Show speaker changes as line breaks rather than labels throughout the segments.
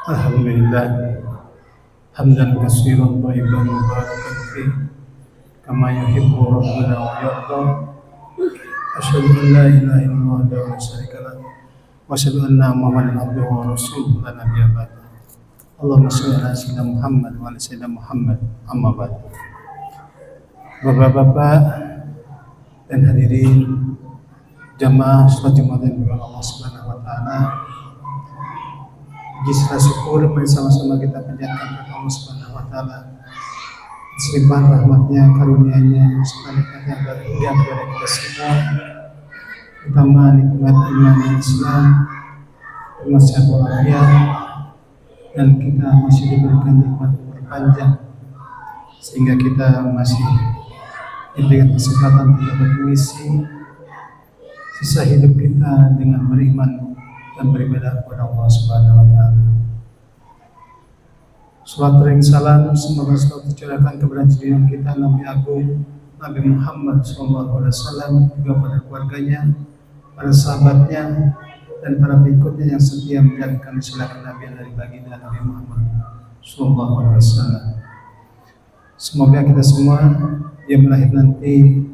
Alhamdulillah hamdan katsiran thayyiban mubarakan fi kama yuhibbu rabbuna wa yarda. Asyhadu an la ilaha illallah wa la syarika lah wa asyhadu anna Muhammadan abduhu wa rasuluhu la nabiyya ba'da. Allahumma shalli ala sayyidina Muhammad wa ala sayyidina Muhammad amma ba'd. Bapak-bapak dan hadirin jamaah salat Jumat yang dimuliakan Allah Subhanahu wa taala. Puji syukur mari sama-sama kita panjatkan kepada Allah Subhanahu wa taala. Selimpahan rahmatnya, karunia-Nya, serta nikmatnya berlimpah kepada kita semua. Utama nikmat iman dan Islam, nikmat sehat walafiat, dan kita masih diberikan nikmat umur panjang, sehingga kita masih diberikan kesempatan untuk dapat mengisi sisa hidup kita dengan beriman dan beribadah kepada Allah Subhanahu wa taala. Salawat dan salam semoga selalu tercurahkan kepada junjungan kita Nabi Agung Nabi Muhammad SAW, juga pada keluarganya, para sahabatnya, dan para pengikutnya yang setia menjalankan sunnah Nabi dari baginda Nabi Muhammad SAW. Semoga kita semua yang lahir nanti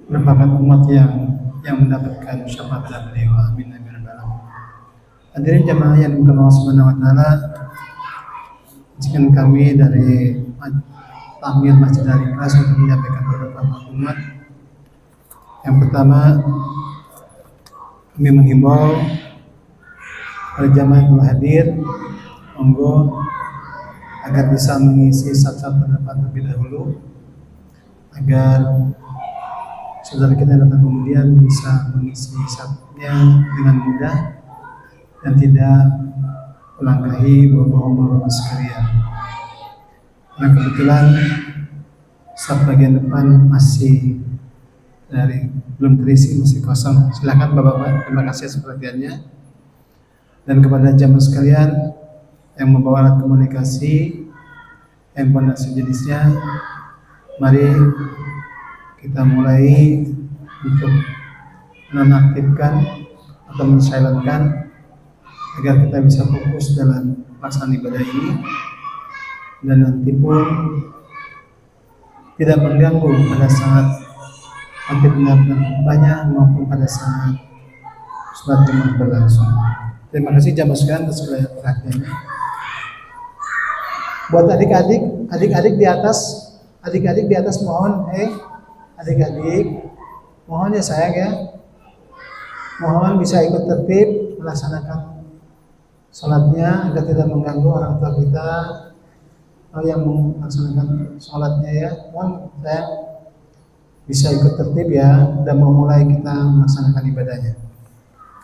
merupakan umat yang mendapatkan syafaat dari beliau. Amin amin ya rabbal alamin. Hadirin jamaah yang dimuliakan Allah Subhanahu wa taala, izinkan kami dari Takmir Masjid Al-Ikhlas untuk menyampaikan beberapa maklumat. Yang pertama, kami menghimbau para jamaah yang telah hadir, monggo agar bisa mengisi sab-sab pendapat terlebih dahulu, agar saudara kita datang kemudian bisa mengisi sabnya dengan mudah dan tidak melangkahi bapak-bapak sekalian. Nah, kebetulan sab bagian depan masih belum terisi, masih kosong. Silakan bapak-bapak, terima kasih atas perhatiannya. Dan kepada jamaah sekalian yang membawa alat komunikasi, handphone dan sejenisnya, mari kita mulai untuk menonaktifkan atau mensilentkan agar kita bisa fokus dalam pelaksanaan ibadah ini dan nanti pun tidak mengganggu pada saat nanti benar-benar banyak maupun pada saat sholat Jumat berlangsung. Terima kasih jamaah sekalian atas perhatiannya. Buat adik-adik di atas mohon, adik-adik, mohon ya sayang ya, mohon bisa ikut tertib melaksanakan sholatnya agar tidak mengganggu orang tua kita yang melaksanakan sholatnya ya. Mohon sayang bisa ikut tertib ya, dan memulai kita melaksanakan ibadahnya.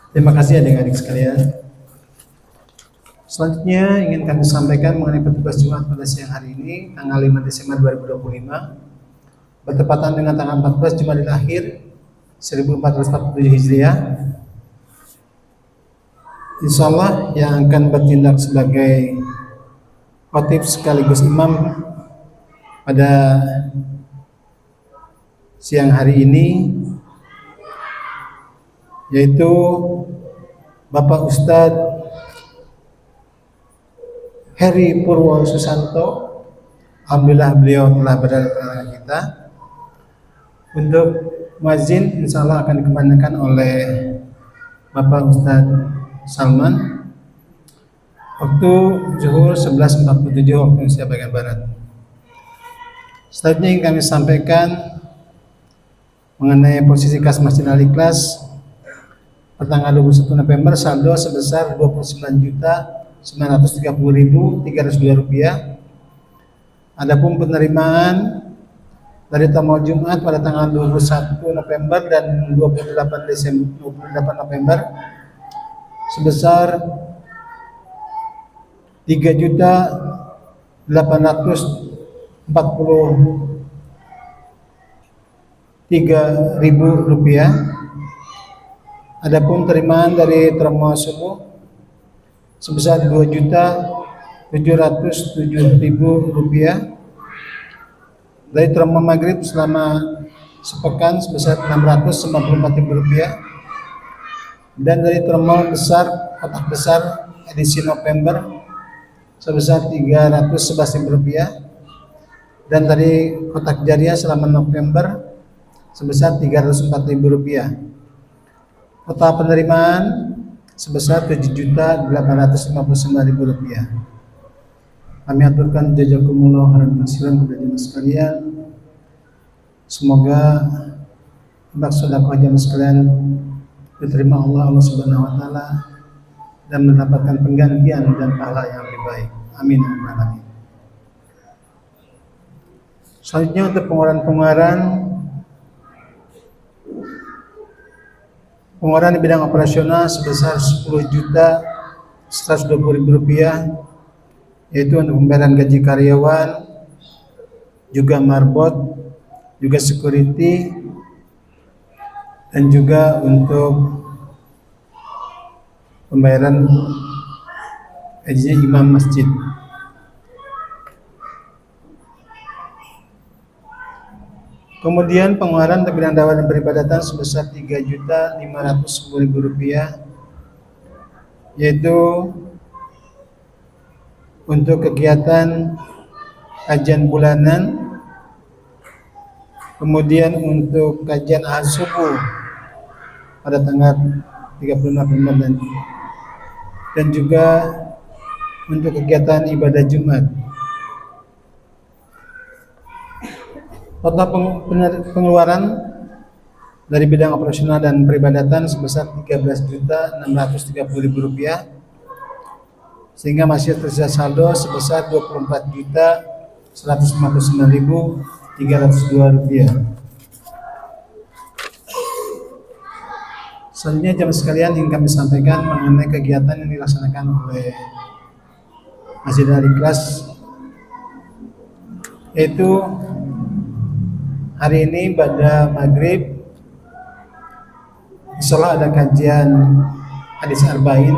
Terima kasih adik-adik sekalian. Selanjutnya ingin kami sampaikan mengenai petugas Jumat pada siang hari ini, tanggal 5 Desember 2025. Bertepatan dengan tanggal 14 Jumadil Akhir 1447 Hijriah. Insyaallah yang akan bertindak sebagai khatib sekaligus imam pada siang hari ini yaitu Bapak Ustadz Heri Purwo Susanto. Alhamdulillah beliau telah berada di tengah kita. Untuk muazzin insyaallah akan dikemanakan oleh Bapak Ustadz Salman. Waktu zuhur 11.47 waktu Indonesia bagian Barat. Selanjutnya yang kami sampaikan mengenai posisi kas Masjid Al-Ikhlas pertanggal 21 November saldo sebesar Rp29.930.302. Adapun penerimaan dari tamu Jumat pada tanggal 21 November dan 28 November sebesar Rp3.843.000. Adapun penerimaan dari terma subuh sebesar Rp2.707.000. Dari terma maghrib selama sepekan sebesar Rp694.000. Dan dari terma besar, kotak besar edisi November sebesar Rp311.000, dan tadi kotak jariah selama November sebesar Rp304.000. Total penerimaan sebesar Rp7.859.000. Kami aturkan jazakumullah khairan katsiran kepada jemaah sekalian. Semoga sedekah jemaah sekalian diterima Allah Subhanahu wa taala dan mendapatkan penggantian dan pahala yang lebih baik. Amin ya rabbal alamin. Selanjutnya untuk pengeluaran di bidang operasional sebesar Rp10.120.000, yaitu untuk pembayaran gaji karyawan, juga marbot, juga security, dan juga untuk pembayaran gajinya imam masjid. Kemudian pengeluaran untuk bidang dakwah dan peribadatan sebesar Rp3.510.000, yaitu untuk kegiatan kajian bulanan, kemudian untuk kajian ahad subuh pada tanggal 30 November dan juga untuk kegiatan ibadah Jumat. Total pengeluaran dari bidang operasional dan peribadatan sebesar Rp13.630.000, sehingga masih tersisa saldo sebesar Rp24.159.302. Selanjutnya jemaah sekalian, ingin kami sampaikan mengenai kegiatan yang dilaksanakan oleh Masjid Al-Ikhlas, yaitu hari ini pada maghrib insyaallah ada kajian hadis arba'in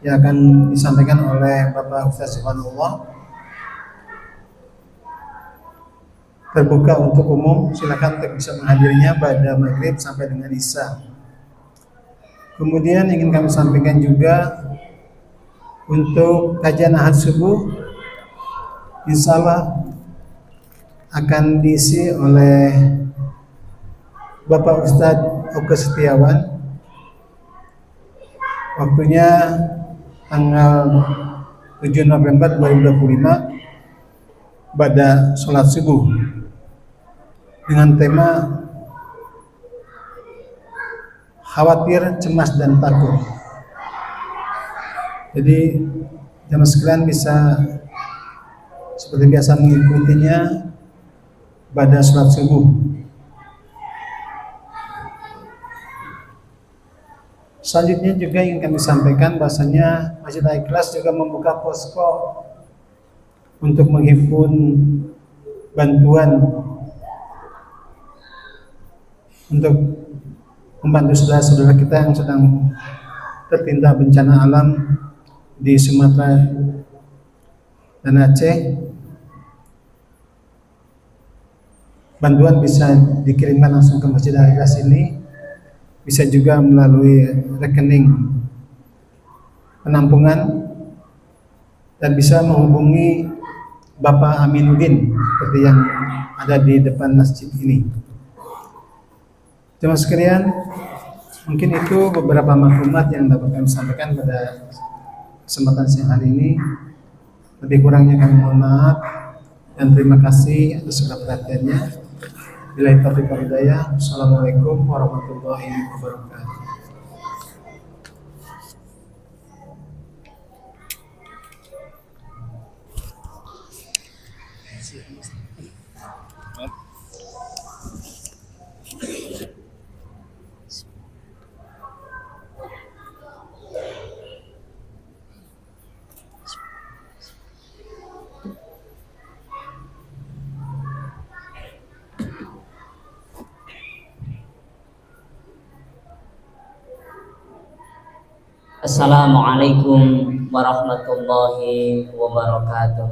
yang akan disampaikan oleh Bapak Ustaz Subhanallah, terbuka untuk umum, silakan untuk bisa menghadirinya pada maghrib sampai dengan isya. Kemudian ingin kami sampaikan juga untuk kajian ahad subuh insyaallah akan diisi oleh Bapak Ustadz Oke Setiawan. Waktunya tanggal 7 November 2025 pada sholat subuh dengan tema khawatir, cemas, dan takut. Jadi jemaah sekalian bisa seperti biasa mengikutinya pada sholat subuh. Selanjutnya juga ingin kami sampaikan bahasanya Masjid Al-Ikhlas juga membuka posko untuk menghimpun bantuan untuk membantu saudara-saudara kita yang sedang tertimpa bencana alam di Sumatera dan Aceh. Bantuan bisa dikirimkan langsung ke Masjid Al-Ikhlas ini, bisa juga melalui rekening penampungan, dan bisa menghubungi Bapak Aminuddin seperti yang ada di depan masjid ini. Jemaah sekalian, mungkin itu beberapa maklumat yang dapat kami sampaikan pada kesempatan siang hari ini. Lebih kurangnya kami mohon maaf dan terima kasih atas segala perhatiannya. Billahi taufiq wal hidayah. Assalamualaikum warahmatullahi wabarakatuh.
Assalamualaikum warahmatullahi wabarakatuh.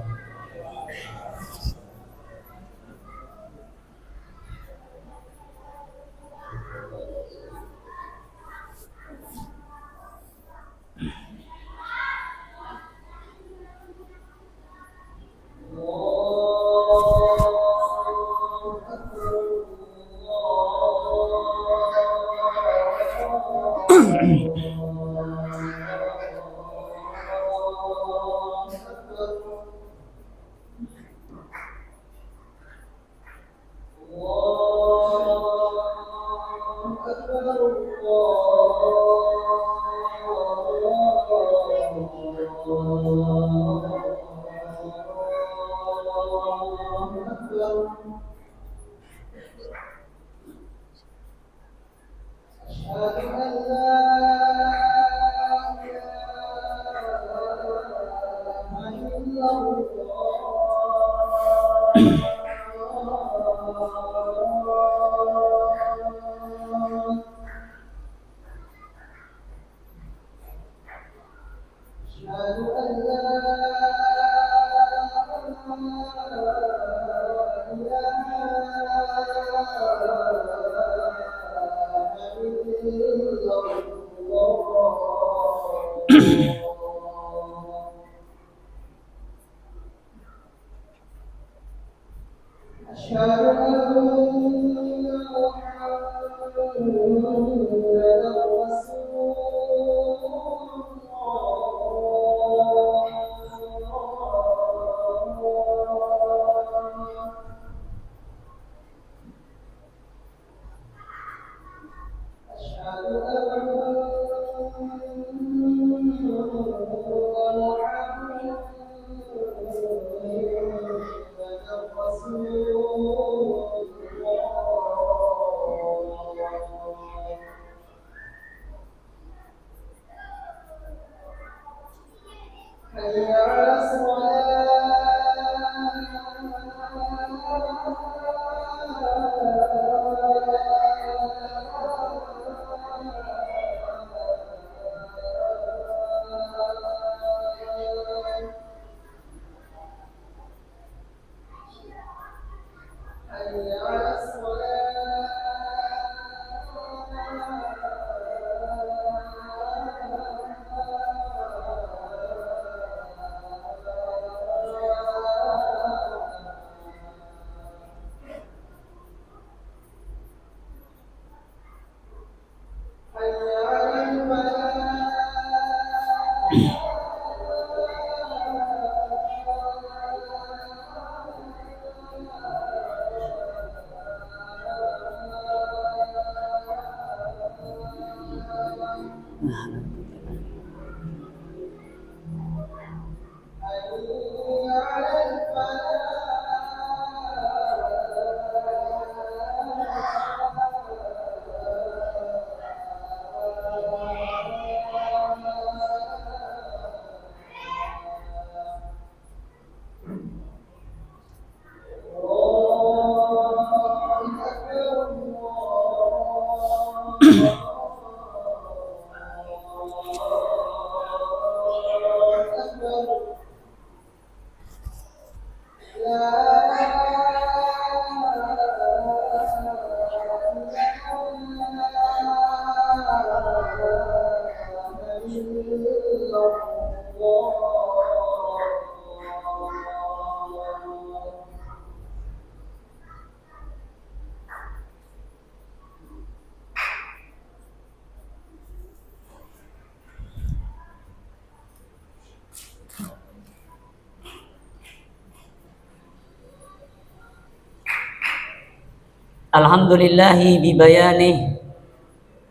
Alhamdulillahi bibayanih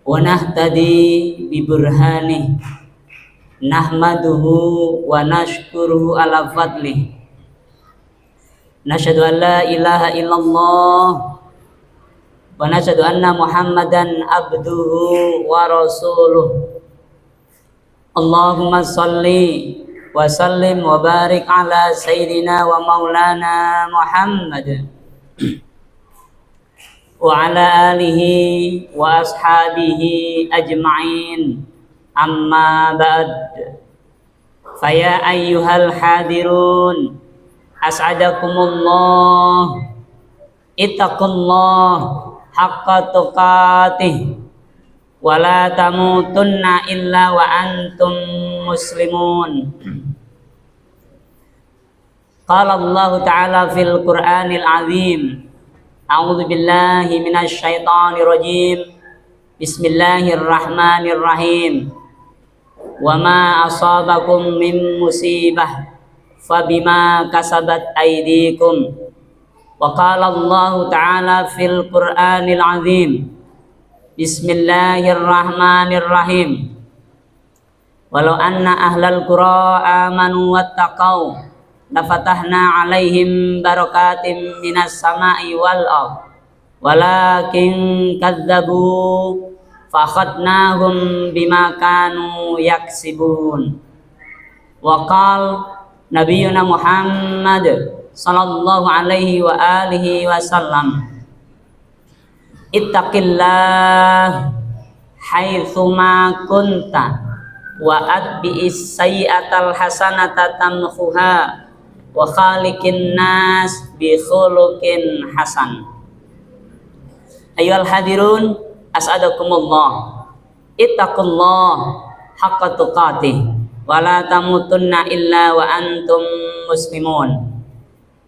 wa nahtadi biburhanih nahmaduhu wa nashkuruhu ala fadlih nashhadu an la ilaha illallah wa nashhadu anna muhammadan abduhu wa rasuluh. Allahumma salli wa sallim wa barik ala sayyidina wa maulana Muhammad wa ala alihi wa ashabihi ajma'in, amma ba'd. Faya ayyuhal hadirun, as'adakumullah, ittaqullah haqqa tuqatih wa la tamutunna illa wa antum muslimun. Qala Allah ta'ala fil Qur'anil azim, a'udzu billahi minasy syaithanir rajim. Bismillahirrahmanirrahim. Wa ma asabakum min musibah fabima kasabat aydikum. Wa qala Allah ta'ala fil Qur'anil azim. Bismillahirrahmanirrahim. Walau anna ahlal qura amanu wattaqau lafatahna alaihim barakatim minas sama'i wal ardh walakin kadzabu fakhadnahum bima kanu yaksibun. Wa qala nabiyuna Muhammad sallallahu alaihi wa alihi wasallam, ittaqillah haitsuma kunta wa atbi'is sayyi'atal hasanata tamhuha wa khaliqin nas bi khuluqin hasan. Ayyuhal hadirun, as'adakumullah, ittaqullah haqqa tuqatih wa la tamutunna illa wa antum muslimun.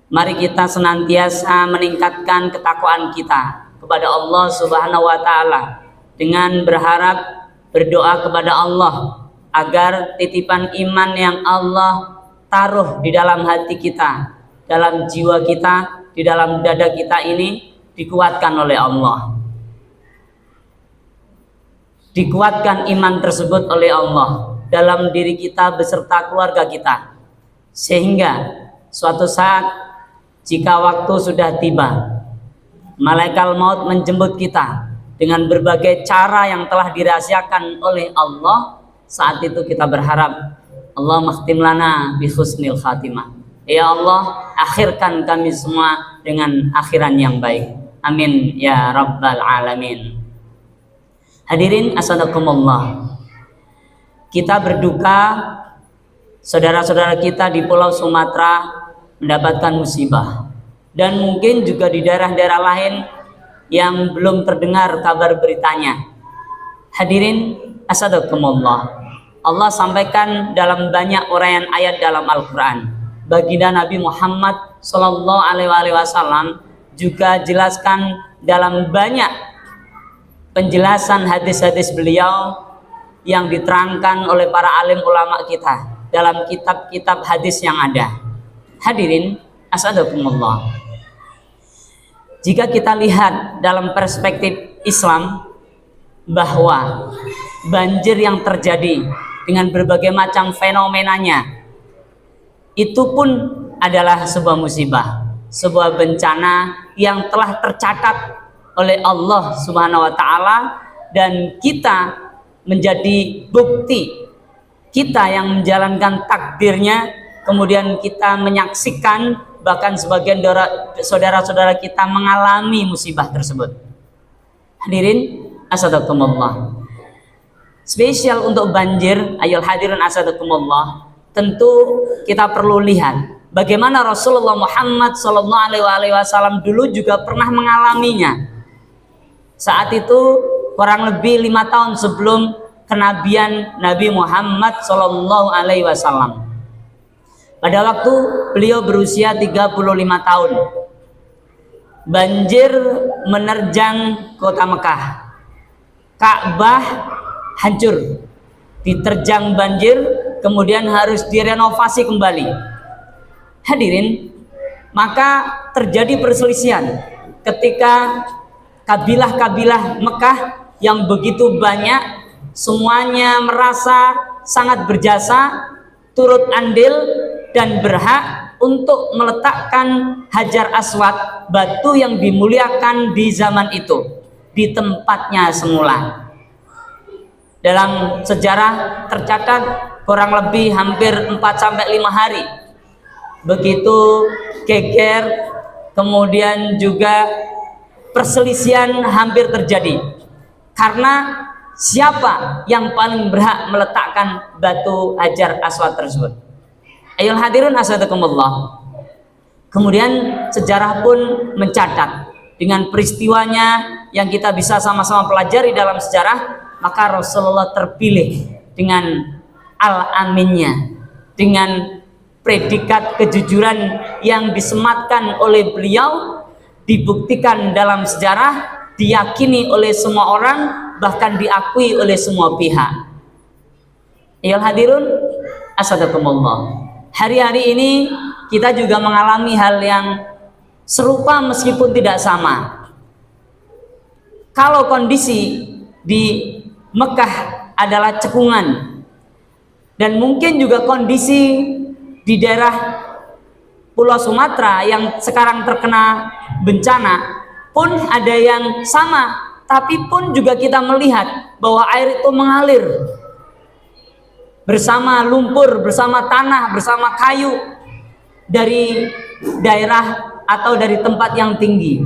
Mari kita senantiasa meningkatkan ketakwaan kita kepada Allah Subhanahu wa taala dengan berharap, berdoa kepada Allah agar titipan iman yang Allah taruh di dalam hati kita, dalam jiwa kita, di dalam dada kita ini dikuatkan oleh Allah. Dikuatkan iman tersebut oleh Allah dalam diri kita beserta keluarga kita, sehingga suatu saat jika waktu sudah tiba, malaikat maut menjemput kita dengan berbagai cara yang telah dirahasiakan oleh Allah. Saat itu kita berharap, Allah makhtim lana bi husnil khatimah. Ya Allah, akhirkan kami semua dengan akhiran yang baik. Amin ya rabbal alamin. Hadirin asadakumullah, kita berduka saudara-saudara kita di Pulau Sumatera mendapatkan musibah, dan mungkin juga di daerah-daerah lain yang belum terdengar kabar beritanya. Hadirin asadakumullah, Allah sampaikan dalam banyak uraian ayat dalam Al-Quran. Baginda Nabi Muhammad Sallallahu Alaihi Wasallam juga jelaskan dalam banyak penjelasan hadis-hadis beliau yang diterangkan oleh para alim ulama kita dalam kitab-kitab hadis yang ada. Hadirin asadakumullah, jika kita lihat dalam perspektif Islam bahwa banjir yang terjadi dengan berbagai macam fenomenanya itu pun adalah sebuah musibah, sebuah bencana yang telah tercatat oleh Allah Subhanahu wa taala, dan kita menjadi bukti, kita yang menjalankan takdirnya, kemudian kita menyaksikan bahkan sebagian saudara-saudara kita mengalami musibah tersebut. Hadirin asadakumullah, spesial untuk banjir, ayyuhal hadirin asadakumullah, tentu kita perlu lihat bagaimana Rasulullah Muhammad Sallallahu Alaihi Wasallam dulu juga pernah mengalaminya. Saat itu kurang lebih 5 tahun sebelum kenabian Nabi Muhammad Sallallahu Alaihi Wasallam. Pada waktu beliau berusia 35 tahun, banjir menerjang kota Mekah. Ka'bah hancur, diterjang banjir, kemudian harus direnovasi kembali. Hadirin, maka terjadi perselisihan ketika kabilah-kabilah Mekah yang begitu banyak, semuanya merasa sangat berjasa, turut andil dan berhak untuk meletakkan Hajar Aswad, batu yang dimuliakan di zaman itu, di tempatnya semula. Dalam sejarah tercatat kurang lebih hampir 4-5 hari begitu geger, kemudian juga perselisihan hampir terjadi karena siapa yang paling berhak meletakkan batu Hajar Aswad tersebut. Ayyuhal hadirun asadakumullah, kemudian sejarah pun mencatat dengan peristiwanya yang kita bisa sama-sama pelajari dalam sejarah. Maka Rasulullah terpilih dengan al-aminnya, dengan predikat kejujuran yang disematkan oleh beliau, dibuktikan dalam sejarah, diyakini oleh semua orang, bahkan diakui oleh semua pihak. Ayyuhal hadirun asadakumullah, hari-hari ini kita juga mengalami hal yang serupa meskipun tidak sama. Kalau kondisi di Mekah adalah cekungan, dan mungkin juga kondisi di daerah Pulau Sumatera yang sekarang terkena bencana pun ada yang sama, tapi pun juga kita melihat bahwa air itu mengalir bersama lumpur, bersama tanah, bersama kayu dari daerah atau dari tempat yang tinggi,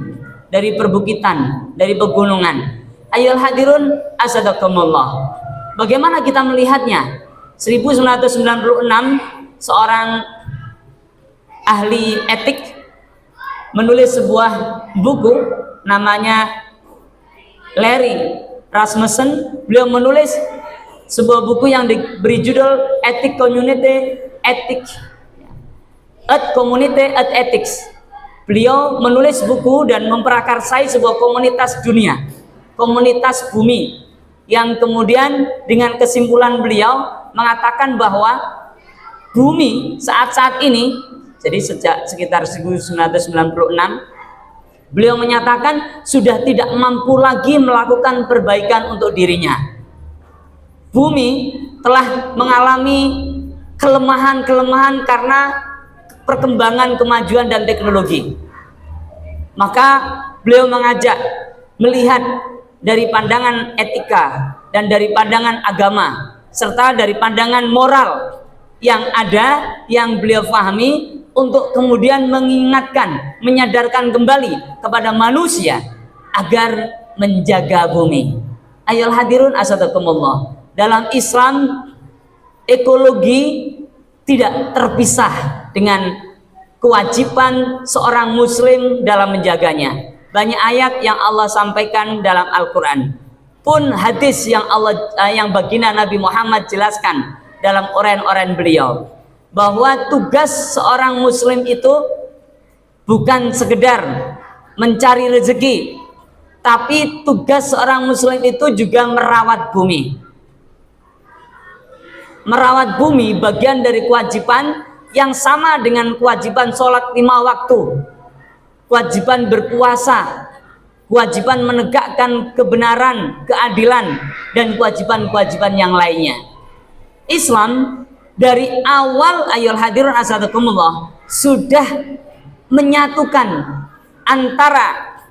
dari perbukitan, dari pegunungan. Ayyuhal hadirun asadakumullah, bagaimana kita melihatnya? 1996 seorang ahli etik menulis sebuah buku namanya Larry Rasmussen. Beliau menulis sebuah buku yang diberi judul Ethic Community Ethics. Earth Community Earth Ethics. Beliau menulis buku dan memprakarsai sebuah komunitas dunia, komunitas bumi, yang kemudian dengan kesimpulan beliau mengatakan bahwa bumi saat ini, jadi sejak sekitar 1996, beliau menyatakan sudah tidak mampu lagi melakukan perbaikan untuk dirinya. Bumi telah mengalami kelemahan-kelemahan karena perkembangan kemajuan dan teknologi. Maka beliau mengajak melihat dari pandangan etika dan dari pandangan agama serta dari pandangan moral yang ada, yang beliau pahami, untuk kemudian mengingatkan, menyadarkan kembali kepada manusia agar menjaga bumi. Ayolah hadirun asadakumullah. Dalam Islam, ekologi tidak terpisah dengan kewajiban seorang muslim dalam menjaganya. Banyak ayat yang Allah sampaikan dalam Al-Quran, pun hadis yang baginda Nabi Muhammad jelaskan dalam oren-oren beliau, bahwa tugas seorang muslim itu bukan sekedar mencari rezeki, tapi tugas seorang muslim itu juga merawat bumi. Merawat bumi bagian dari kewajiban yang sama dengan kewajiban sholat 5 waktu, kewajiban berpuasa, kewajiban menegakkan kebenaran, keadilan, dan kewajiban-kewajiban yang lainnya. Islam dari awal, ayyuhal hadirun asadakumullah, sudah menyatukan antara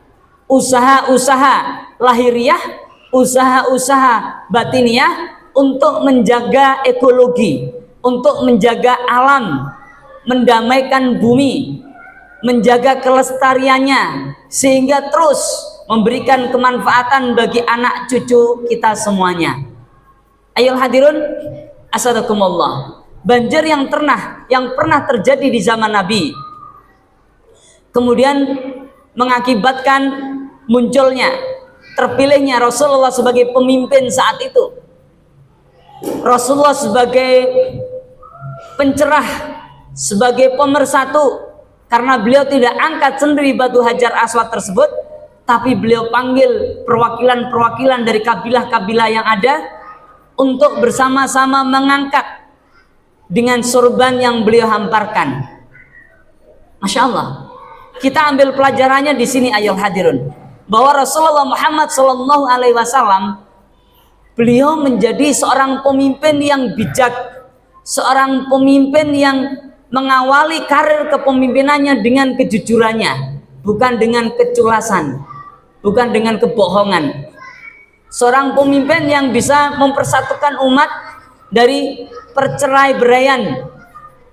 usaha-usaha lahiriah, usaha-usaha batiniah untuk menjaga ekologi, untuk menjaga alam, mendamaikan bumi, menjaga kelestariannya, sehingga terus memberikan kemanfaatan bagi anak cucu kita semuanya. Ayolah hadirun asadakumullah, banjir yang pernah terjadi di zaman Nabi kemudian mengakibatkan munculnya, terpilihnya Rasulullah sebagai pemimpin saat itu. Rasulullah sebagai pencerah, sebagai pemersatu, karena beliau tidak angkat sendiri batu Hajar Aswad tersebut, tapi beliau panggil perwakilan-perwakilan dari kabilah-kabilah yang ada untuk bersama-sama mengangkat dengan sorban yang beliau hamparkan. Masya Allah, kita ambil pelajarannya di sini ayolah hadirun, bahwa Rasulullah Muhammad SAW, beliau menjadi seorang pemimpin yang bijak, seorang pemimpin yang mengawali karir kepemimpinannya dengan kejujurannya, bukan dengan keculasan, bukan dengan kebohongan. Seorang pemimpin yang bisa mempersatukan umat dari perceraian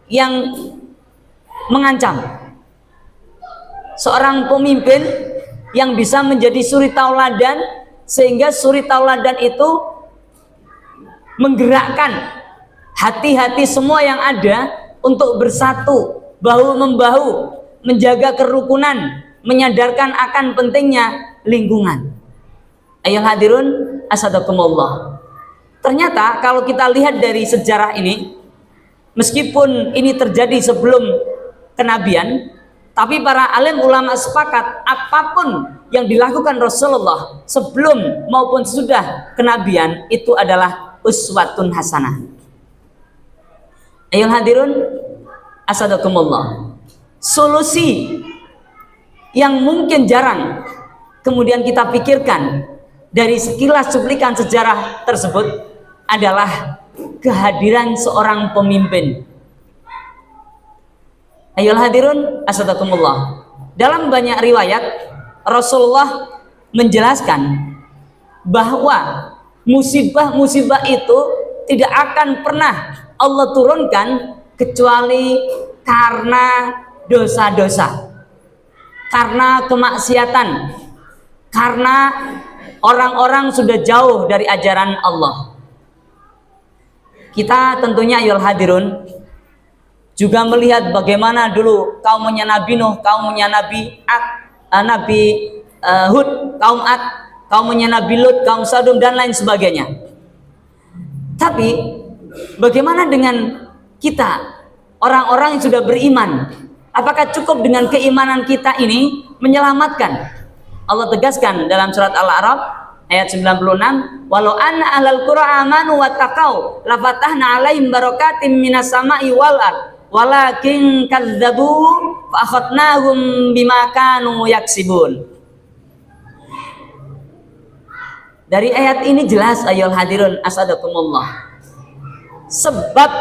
yang mengancam. Seorang pemimpin yang bisa menjadi suri tauladan, sehingga suri tauladan itu menggerakkan hati-hati semua yang ada untuk bersatu, bahu-membahu, menjaga kerukunan, menyadarkan akan pentingnya lingkungan. Ayolah hadirun asadakumullah. Ternyata kalau kita lihat dari sejarah ini, meskipun ini terjadi sebelum kenabian, tapi para alim ulama sepakat apapun yang dilakukan Rasulullah sebelum maupun sesudah kenabian itu adalah uswatun hasanah. Ayolah hadirun asadakumullah. Solusi yang mungkin jarang kemudian kita pikirkan dari sekilas cuplikan sejarah tersebut adalah kehadiran seorang pemimpin. Ayolah hadirun asadakumullah. Dalam banyak riwayat Rasulullah menjelaskan bahwa musibah-musibah itu tidak akan pernah Allah turunkan kecuali karena dosa-dosa, karena kemaksiatan, karena orang-orang sudah jauh dari ajaran Allah. Kita tentunya ayyuhal hadirun juga melihat bagaimana dulu kaumnya Nabi Nuh, kaumnya Nabi Hud, kaum Ad, kaumnya Nabi Lut, kaum Sodom dan lain sebagainya. Tapi bagaimana dengan kita, orang-orang yang sudah beriman? Apakah cukup dengan keimanan kita ini menyelamatkan? Allah tegaskan dalam surat Al-A'raf ayat 96, walau anna ahlal qura amanu wattaqau lafatahna alaihim barakatim minas sama'i wal ard walakin kadzdzabu fa akhadnahum bima kanu yaksibun. Dari ayat ini jelas ayyuhal hadirun asadakumullah, sebab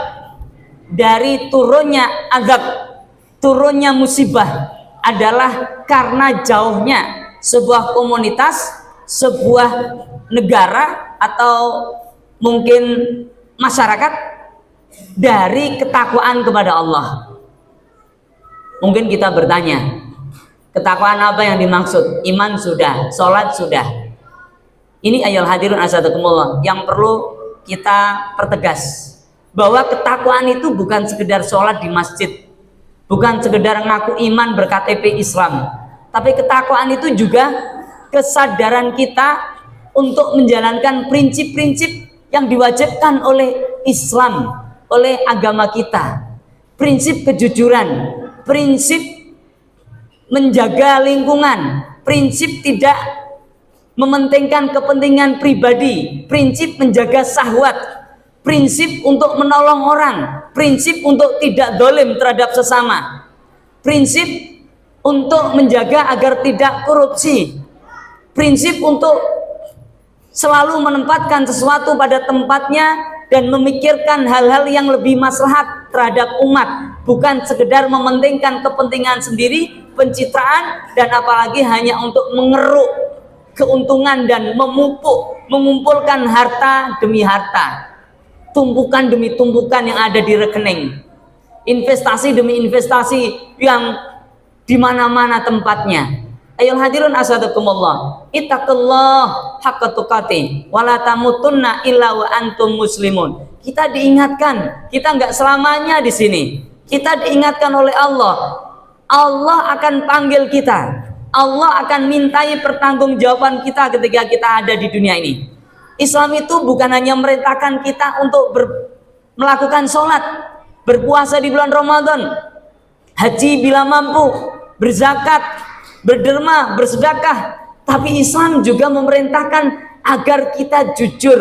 dari turunnya azab, turunnya musibah adalah karena jauhnya sebuah komunitas, sebuah negara atau mungkin masyarakat dari ketakwaan kepada Allah. Mungkin kita bertanya, ketakwaan apa yang dimaksud? Iman sudah, sholat sudah. Ini ayyuhal hadirun asadakumullah yang perlu kita pertegas, bahwa ketakwaan itu bukan sekedar sholat di masjid, bukan sekedar ngaku iman berKTP Islam, tapi ketakwaan itu juga kesadaran kita untuk menjalankan prinsip-prinsip yang diwajibkan oleh Islam, oleh agama kita. Prinsip kejujuran, prinsip menjaga lingkungan, prinsip tidak mementingkan kepentingan pribadi, prinsip menjaga syahwat, prinsip untuk menolong orang, prinsip untuk tidak zalim terhadap sesama, prinsip untuk menjaga agar tidak korupsi, prinsip untuk selalu menempatkan sesuatu pada tempatnya dan memikirkan hal-hal yang lebih maslahat terhadap umat, bukan sekedar mementingkan kepentingan sendiri, pencitraan, dan apalagi hanya untuk mengeruk keuntungan dan mengumpulkan harta demi harta, tumpukan demi tumpukan yang ada di rekening, investasi demi investasi yang di mana-mana tempatnya. Ayyuhal hadirun asadakumullah, ittaqullah haqqa tuqatih wa la tamutunna illa wa antum muslimun. Kita diingatkan, kita nggak selamanya di sini. Kita diingatkan oleh Allah. Allah akan panggil kita. Allah akan mintai pertanggungjawaban kita ketika kita ada di dunia ini. Islam itu bukan hanya merintahkan kita untuk melakukan sholat, berpuasa di bulan Ramadan, haji bila mampu, berzakat, berderma, bersedekah. Tapi Islam juga memerintahkan agar kita jujur,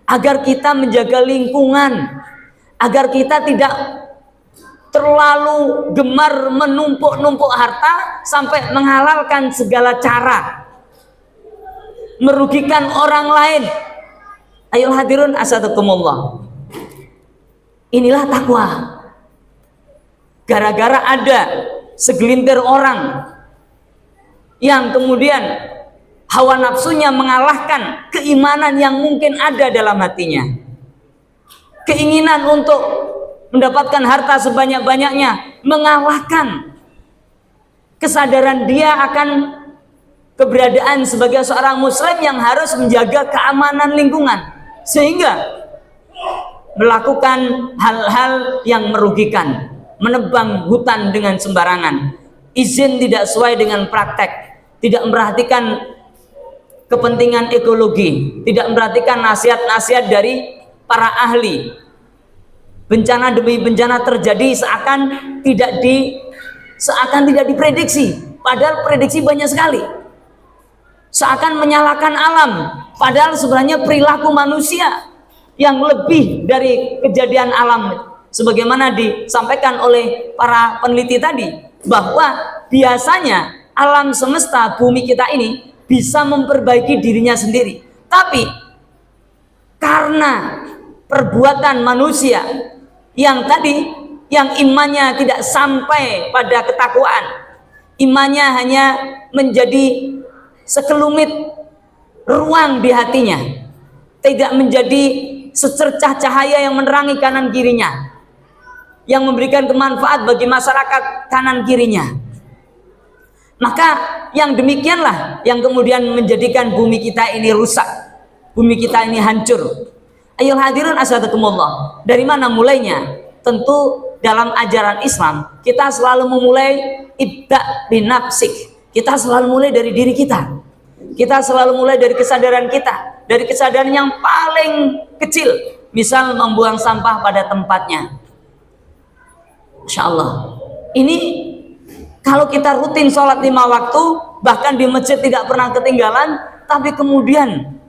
agar kita menjaga lingkungan, agar kita tidak terlalu gemar menumpuk-numpuk harta sampai menghalalkan segala cara, merugikan orang lain. Ayyuhal hadirun asadakumullah, inilah takwa. Gara-gara ada segelintir orang yang kemudian hawa nafsunya mengalahkan keimanan yang mungkin ada dalam hatinya, keinginan untuk mendapatkan harta sebanyak-banyaknya mengalahkan kesadaran dia akan keberadaan sebagai seorang muslim yang harus menjaga keamanan lingkungan, sehingga melakukan hal-hal yang merugikan, menebang hutan dengan sembarangan, izin tidak sesuai dengan praktek, tidak memperhatikan kepentingan ekologi, tidak memperhatikan nasihat-nasihat dari para ahli. Bencana demi bencana terjadi seakan tidak diprediksi, padahal prediksi banyak sekali. Seakan menyalahkan alam, padahal sebenarnya perilaku manusia yang lebih dari kejadian alam. Sebagaimana disampaikan oleh para peneliti tadi, bahwa biasanya alam semesta bumi kita ini bisa memperbaiki dirinya sendiri. Tapi karena perbuatan manusia yang imannya tidak sampai pada ketakwaan, imannya hanya menjadi sekelumit ruang di hatinya, tidak menjadi secercah cahaya yang menerangi kanan kirinya, yang memberikan kemanfaat bagi masyarakat kanan kirinya. Maka yang demikianlah yang kemudian menjadikan bumi kita ini rusak, bumi kita ini hancur. Ayo hadirin asadakumullah. Dari mana mulainya? Tentu dalam ajaran Islam kita selalu memulai ibda binafsik. Kita selalu mulai dari diri kita. Kita selalu mulai dari kesadaran kita, dari kesadaran yang paling kecil. Misal membuang sampah pada tempatnya. Masya Allah. Ini kalau kita rutin sholat 5 waktu, bahkan di masjid tidak pernah ketinggalan, tapi kemudian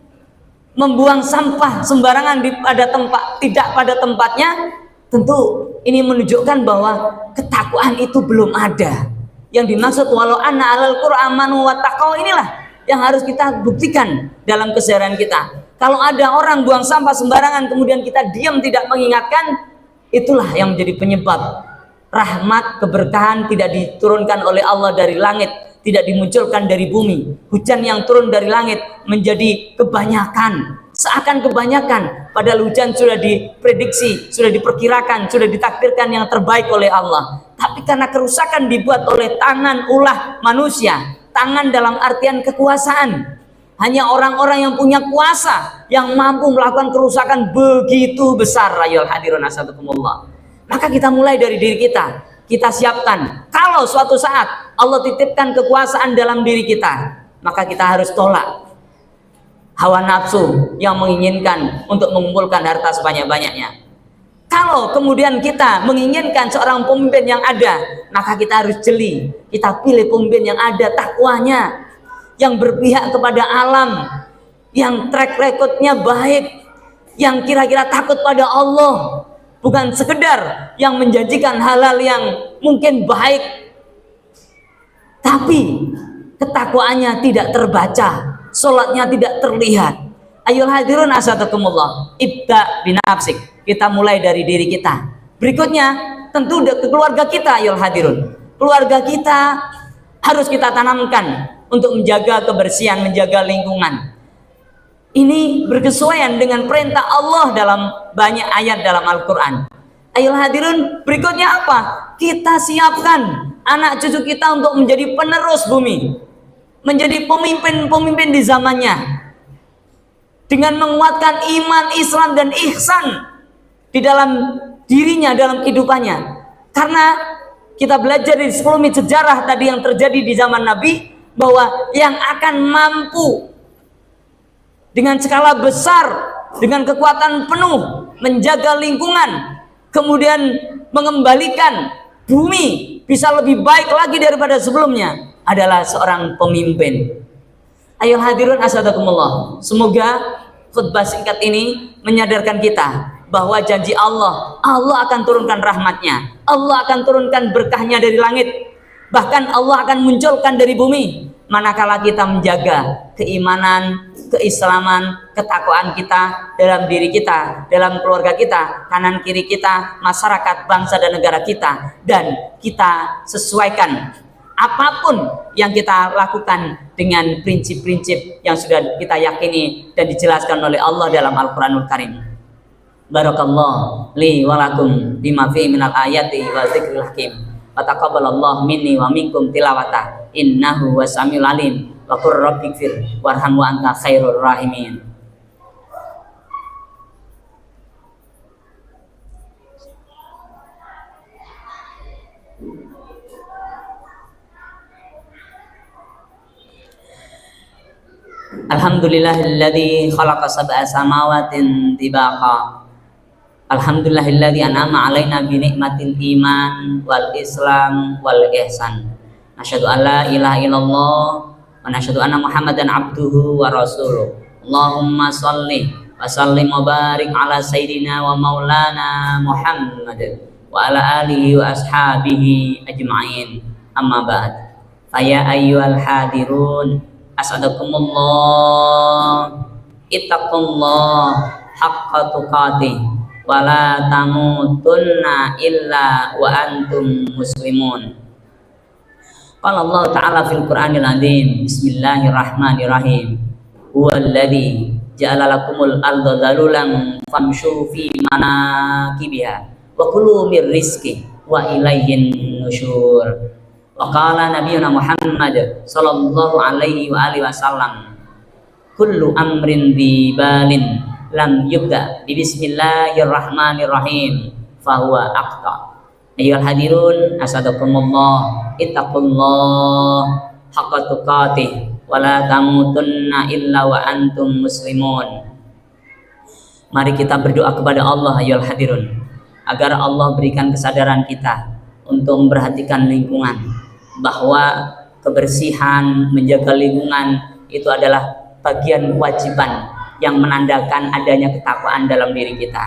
membuang sampah sembarangan pada tempat, tidak pada tempatnya, tentu ini menunjukkan bahwa ketakwaan itu belum ada. Yang dimaksud walau anna alal qur'an amanu wattaqau, inilah yang harus kita buktikan dalam keseharian kita. Kalau ada orang buang sampah sembarangan kemudian kita diam tidak mengingatkan, itulah yang menjadi penyebab rahmat keberkahan tidak diturunkan oleh Allah dari langit, tidak dimunculkan dari bumi. Hujan yang turun dari langit menjadi kebanyakan, seakan kebanyakan, padahal hujan sudah diprediksi, sudah diperkirakan, sudah ditakdirkan yang terbaik oleh Allah. Tapi karena kerusakan dibuat oleh tangan ulah manusia, tangan dalam artian kekuasaan, hanya orang-orang yang punya kuasa yang mampu melakukan kerusakan begitu besar. Ayol hadirun asadakumullah. Maka kita mulai dari diri kita. Kita siapkan, kalau suatu saat Allah titipkan kekuasaan dalam diri kita, maka kita harus tolak hawa nafsu yang menginginkan untuk mengumpulkan harta sebanyak-banyaknya. Kalau kemudian kita menginginkan seorang pemimpin yang ada, maka kita harus jeli. Kita pilih pemimpin yang ada takwanya, yang berpihak kepada alam, yang track recordnya baik, yang kira-kira takut pada Allah, bukan sekedar yang menjanjikan halal yang mungkin baik, tapi ketakwaannya tidak terbaca, sholatnya tidak terlihat. Ayol hadirun asadakumullah. Ibda binafsik. Kita mulai dari diri kita. Berikutnya tentu ke keluarga kita. Ayol hadirun. Keluarga kita harus kita tanamkan untuk menjaga kebersihan, menjaga lingkungan. Ini berkesesuaian dengan perintah Allah dalam banyak ayat dalam Al-Quran. Ayol hadirun, berikutnya apa? Kita siapkan anak cucu kita untuk menjadi penerus bumi, menjadi pemimpin-pemimpin di zamannya, dengan menguatkan iman, Islam, dan ihsan di dalam dirinya, dalam kehidupannya. Karena kita belajar di 10 menit sejarah tadi yang terjadi di zaman Nabi, bahwa yang akan mampu dengan skala besar, dengan kekuatan penuh menjaga lingkungan, kemudian mengembalikan bumi bisa lebih baik lagi daripada sebelumnya, adalah seorang pemimpin. Ayo hadirin asadakumullah. Semoga khutbah singkat ini menyadarkan kita bahwa janji Allah, Allah akan turunkan rahmatnya, Allah akan turunkan berkahnya dari langit, bahkan Allah akan munculkan dari bumi, manakala kita menjaga keimanan, keislaman, ketakwaan kita dalam diri kita, dalam keluarga kita, kanan kiri kita, masyarakat, bangsa dan negara kita, dan kita sesuaikan apapun yang kita lakukan dengan prinsip-prinsip yang sudah kita yakini dan dijelaskan oleh Allah dalam Al-Quranul Karim. Barakallah li walakum bima fi minal ayati wa dzikril hakim. Wa taqabbalallahu minni wa minkum tilawata innahu wasamiul alim. Wa qur rabbighfir warham wa anta khairur rahimin. Alhamdulillahilladzi khalaqa sab'a samawatin tibaqa. Alhamdulillahilladzi an'ama 'alaina bi ni'matil iman wal islam wal ihsan. Nasyhadu an la ilaha illallah wa nasyhadu anna Muhammadan abduhu wa rasuluh. Allahumma shalli wa sallim wa barik ala sayyidina wa maulana Muhammad wa ala alihi wa ashabihi ajma'in. Amma ba'd. Faya ayyuhal hadirun, asadakumullah, ittaqullah haqqa tuqatih wa la tamutunna illa wa antum muslimun. Qala Allah Ta'ala fil Qur'anil Azim, bismillahirrahmanirrahim, huwallazi ja'ala lakumul arda dhalulan famshu fi manakibiha wa kulu mir rizqi wa ilaihin nusyur. Wa qala nabiyuna Muhammad sallallahu alaihi wa alihi wasallam, kullu amrin bi balin lam yubda bi bismillahirrahmanirrahim fahuwa aqta. Ayyuhal hadirun, asadakumullah, ittaqullah haqqa tuqatih wa la tamutunna illa wa antum muslimun. Mari kita berdoa kepada Allah ayyuhal hadirun, agar Allah berikan kesadaran kita untuk memperhatikan lingkungan, bahwa kebersihan, menjaga lingkungan itu adalah bagian kewajiban yang menandakan adanya ketakwaan dalam diri kita.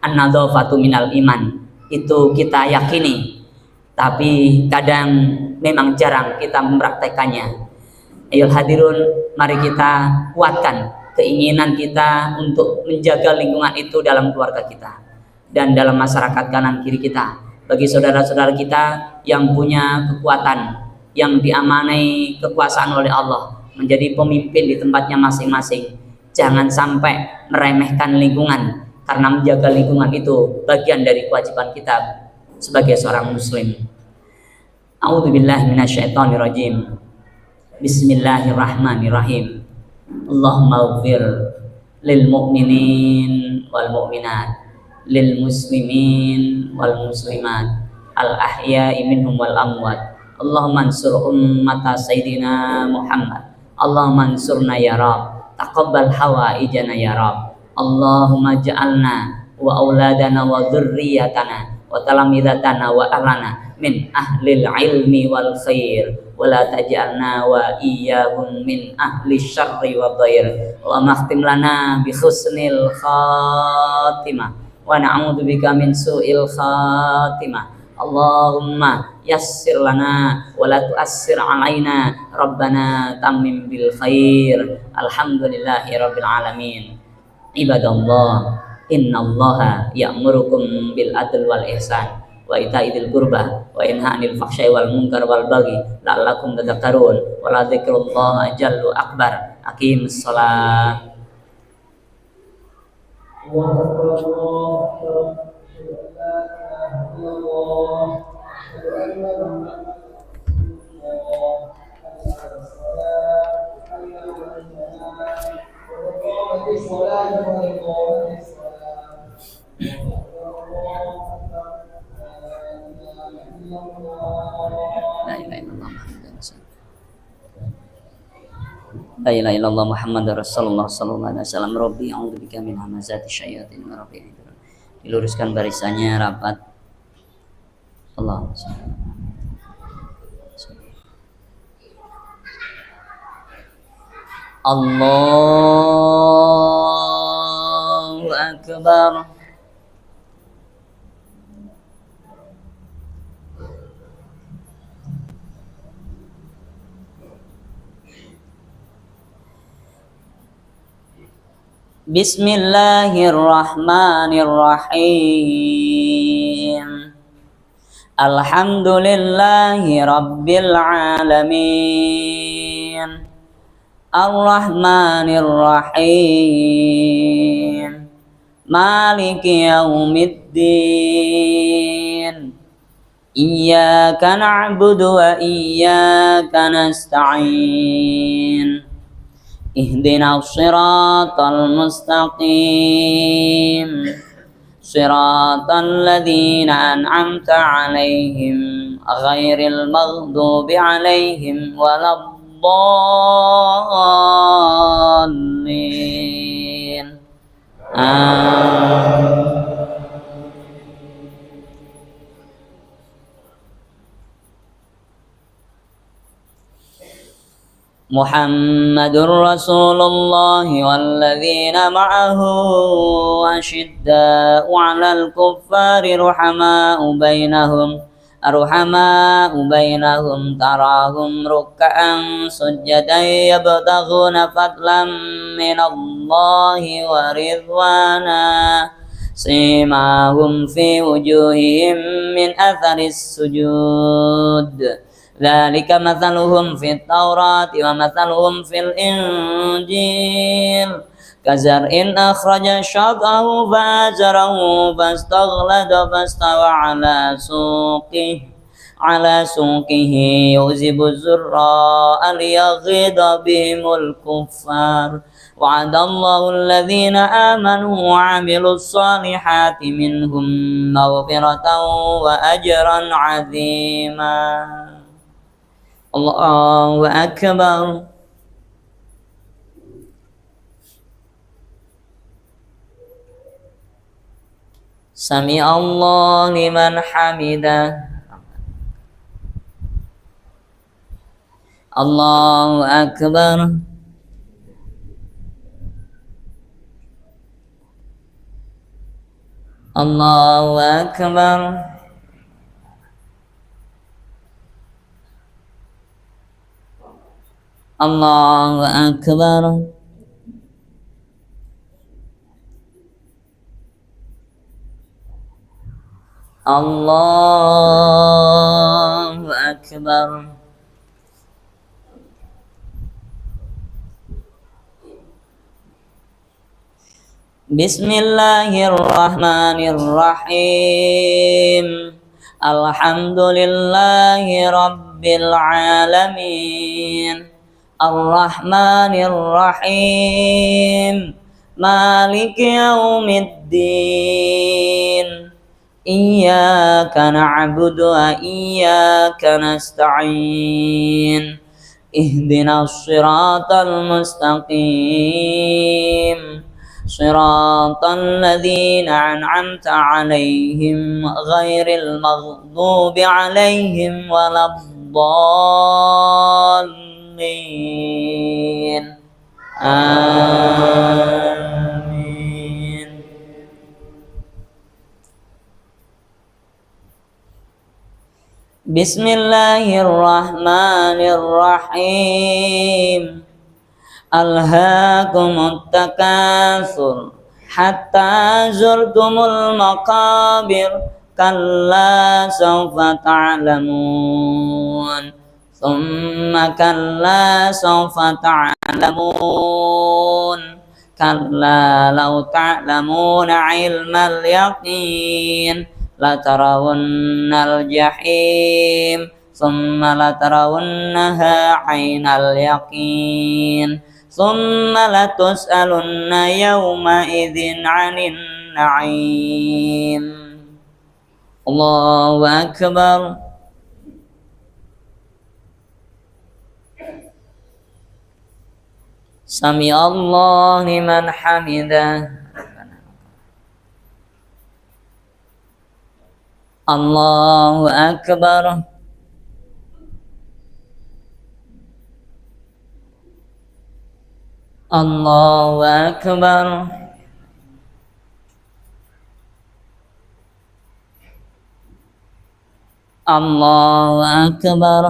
An-nadzafatu minal iman, itu kita yakini, tapi kadang memang jarang kita mempraktekannya. Ayo hadirun, mari kita kuatkan keinginan kita untuk menjaga lingkungan itu dalam keluarga kita dan dalam masyarakat kanan kiri kita. Bagi saudara-saudara kita yang punya kekuatan, yang diamanai kekuasaan oleh Allah, menjadi pemimpin di tempatnya masing-masing, jangan sampai meremehkan lingkungan, karena menjaga lingkungan itu bagian dari kewajiban kita sebagai seorang muslim. A'udzubillahi minasyaitonirrajim. Bismillahirrahmanirrahim. Allahumma ighfir lil mu'minin wal mu'minat, lil muslimin wal muslimat, al ahya'i minhum wal amwat. Allahumma ansur ummata sayyidina Muhammad. Allahumma ansurna ya Rabb. Taqabbal hawaijana ya Rabb. Allahumma ja'alna wa auladana wa dhurriyyatana wa talamidatana wa ahlana min ahlil ilmi wal khair, wa la taj'alna wa iyyahum min ahli syarri wa dhair. Allahumma khtim lana bi husnil khatimah wa na'udzubika min su'il khatimah. Allahumma yassir lana wa la tu'assir alaina, Rabbana tammim bil khair. Alhamdulillahi rabbil alamin. Ibadallah, innallaha ya'murukum bil adl wal ihsan wa ita'i dzil qurba wa yanha 'anil fahsya'i wal munkar wal baghi la'allakum tadhakkarun. Wa la dzikrullahi jallu akbar. Aqimus shalah. La ilaha illallah Muhammadar Rasulullah sallallahu alaihi wasallam. Rabbi a'udzubika min hamazati syayatin wa rabbi. Diluruskan barisannya rapat. Allah. Allahu akbar. Bismillahirrahmanirrahim. Alhamdulillahi rabbil alamin. Ar-Rahmanir-Rahim. Maliki yaumiddin. Iyyaka na'budu wa iyyaka nasta'in. Ihdinas siratal mustaqim. Siratal ladzina an'amta 'alaihim ghairil maghdubi 'alaihim waladdallin. Muhammadur Rasulullah walladzina ma'ahu asyidda'u 'alal kuffari ruhama'u bainahum tarahum ruk'an sujjadan yabtaghuna fadlan minallahi wa ridwana simahum fi wujuhihim min atharis sujud. Dzalika mathaluhum fit Taurati wa mathaluhum fil Injil. Kazar'in akhraja syat'ahu fa'azarahu fastaghlada fastawa ala suqihi yuzibu zurra'a liyaghidha bihimul kuffar وعد الله الذين آمنوا وعملوا الصالحات منهم مغفرة وأجرا عظيما. الله أكبر. سمع الله لمن حمده. الله أكبر. الله أكبر. الله أكبر. الله أكبر. بسم الله الرحمن الرحيم. الحمد لله رب العالمين الرحمن الرحيم مالك يوم الدين إياك نعبد وإياك نستعين اهدنا الصراط المستقيم صراط الذين أنعمت عليهم غير المغضوب عليهم ولا الضالين آمين. بسم الله الرحمن الرحيم. ألهاكم التكاثر حتى زرتم المقابر كلا سوف تعلمون ثم كلا سوف تعلمون كلا لو تعلمون علم اليقين لترون الجحيم ثم لترونها عين اليقين ثم لتسألن يومئذ عن النعيم. الله أكبر. سمع الله لمن حمده. الله أكبر. الله أكبر. الله أكبر.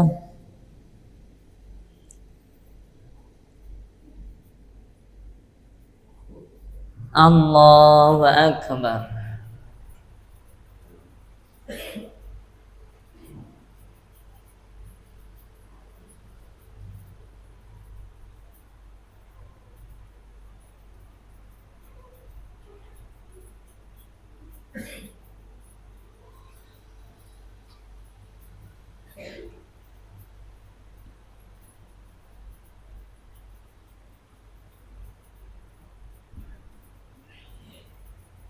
الله أكبر.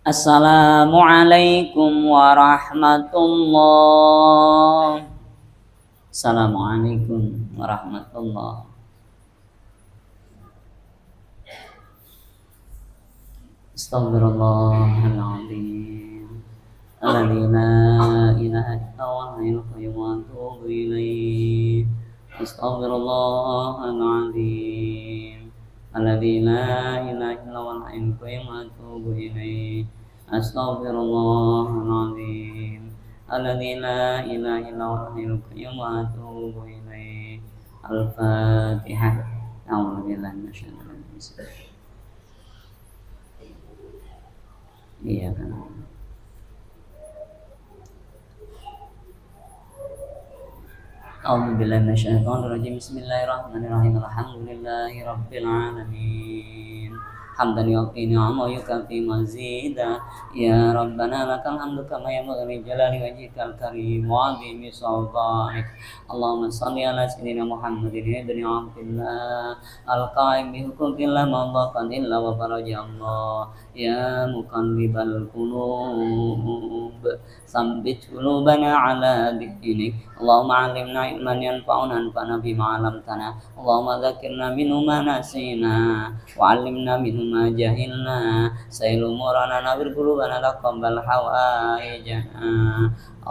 Assalamualaikum warahmatullah. Assalamualaikum warahmatullah. Astaghfirullahaladzim. Alladzi la ilaha illallah hayyul qayyum wa atubu ilaih. Astaghfirullahaladzim. Alladzi la ilaha illallah hayyul qayyum wa atubu ilaih. Astaghfirullahaladzim. Alladzi la ilaha illallah hayyul qayyum wa atubu ilaih. Al-Fatihah. A'udzu billahi minasyaitonir rajim. Iya kan. A'udzu billahi minasyaitonir rajim. Bismillahirrahmanirrahim. Alhamdulillahi rabbil alamin. حمدا يوفي نعمه ويكفي مزيدا يا ربنا لك الحمد كما ينبغي لجلال وجهك الكريم وعظيم سلطانك اللهم صل على سيدنا محمد بن عبد الله القائم بحقوق الله ما إلا وفرج الله يا مقلب القلوب ثبت قلوبنا على دينك اللهم علمنا علما ينفعنا انفعنا بما علمتنا اللهم ذكرنا منه ما نسينا وعلمنا منه ما جهلنا سهل امورنا نور قلوبنا تقبل حوائجنا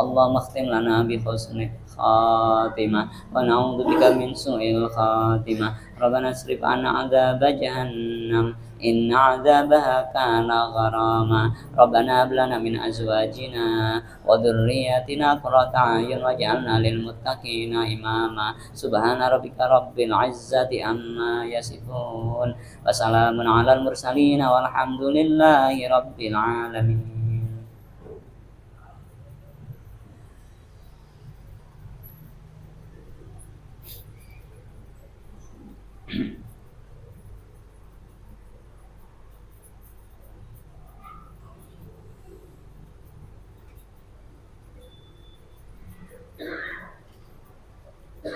اللهم اختم لنا بحسن خاتمة ونعوذ بك من سوء الخاتمة ربنا اصرف عنا عذاب جهنم إن عذابها كان غراما ربنا هب لنا من أزواجنا وذرياتنا قرة أعين واجعلنا للمتقين إماما سبحان ربك رب العزة عما يصفون وسلام على المرسلين والحمد لله رب العالمين.